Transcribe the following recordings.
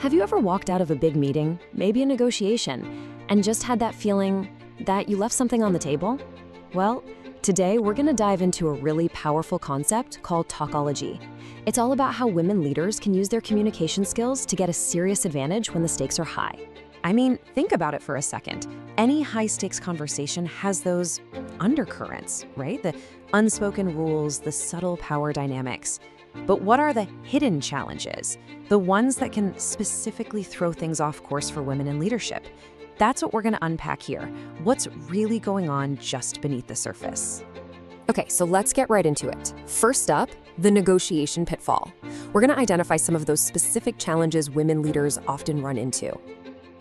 Have you ever walked out of a big meeting, maybe a negotiation, and just had that feeling that you left something on the table? Well, today we're going to dive into a really powerful concept called Talkology. It's all about how women leaders can use their communication skills to get a serious advantage when the stakes are high. I mean, think about it for a second. Any high-stakes conversation has those undercurrents, right? The unspoken rules, the subtle power dynamics. But what are the hidden challenges? The ones that can specifically throw things off course for women in leadership? That's what we're going to unpack here. What's really going on just beneath the surface? Okay, so let's get right into it. First up, the negotiation pitfall. We're going to identify some of those specific challenges women leaders often run into.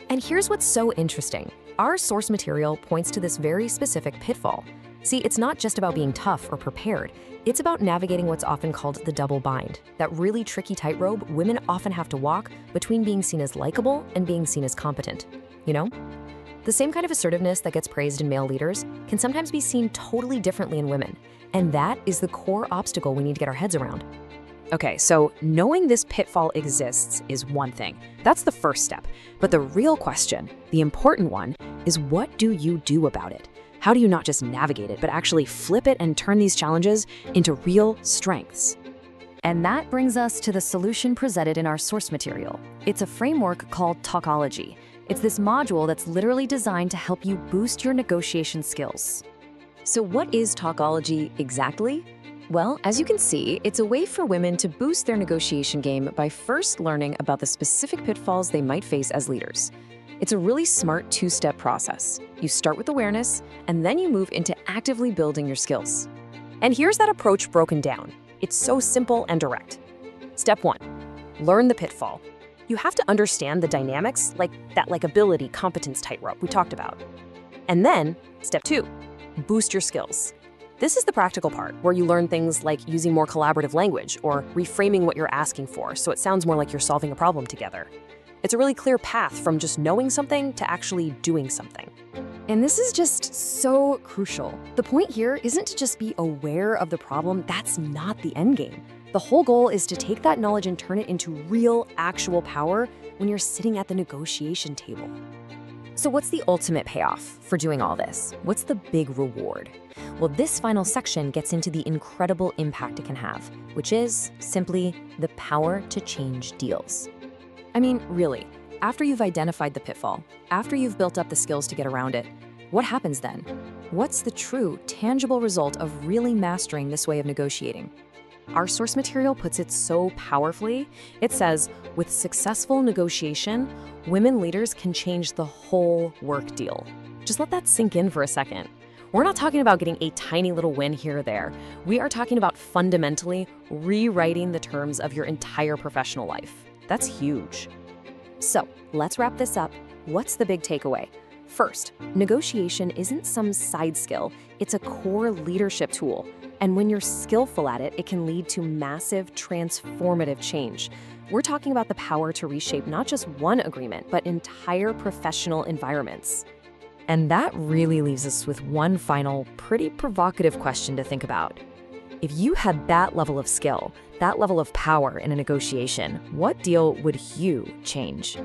And here's what's so interesting. Our source material points to this very specific pitfall. See, it's not just about being tough or prepared. It's about navigating what's often called the double bind, that really tricky tightrope women often have to walk between being seen as likable and being seen as competent. You know? The same kind of assertiveness that gets praised in male leaders can sometimes be seen totally differently in women, and that is the core obstacle we need to get our heads around. Okay, so knowing this pitfall exists is one thing. That's the first step. But the real question, the important one, is what do you do about it? How do you not just navigate it, but actually flip it and turn these challenges into real strengths? And that brings us to the solution presented in our source material. It's a framework called Talkology. It's this module that's literally designed to help you boost your negotiation skills. So what is Talkology exactly? Well, as you can see, it's a way for women to boost their negotiation game by first learning about the specific pitfalls they might face as leaders. It's a really smart two-step process. You start with awareness, and then you move into actively building your skills. And here's that approach broken down. It's so simple and direct. Step 1, learn the pitfall. You have to understand the dynamics, like that likability, competence tightrope we talked about. And then, step 2, boost your skills. This is the practical part, where you learn things like using more collaborative language or reframing what you're asking for so it sounds more like you're solving a problem together. It's a really clear path from just knowing something to actually doing something. And this is just so crucial. The point here isn't to just be aware of the problem. That's not the end game. The whole goal is to take that knowledge and turn it into real, actual power when you're sitting at the negotiation table. So what's the ultimate payoff for doing all this? What's the big reward? Well, this final section gets into the incredible impact it can have, which is simply the power to change deals. I mean, really, after you've identified the pitfall, after you've built up the skills to get around it, what happens then? What's the true, tangible result of really mastering this way of negotiating? Our source material puts it so powerfully. It says, with successful negotiation, women leaders can change the whole work deal. Just let that sink in for a second. We're not talking about getting a tiny little win here or there. We are talking about fundamentally rewriting the terms of your entire professional life. That's huge. So let's wrap this up. What's the big takeaway? First, negotiation isn't some side skill. It's a core leadership tool. And when you're skillful at it, it can lead to massive, transformative change. We're talking about the power to reshape not just one agreement, but entire professional environments. And that really leaves us with one final, pretty provocative question to think about. If you had that level of skill, that level of power in a negotiation, what deal would you change?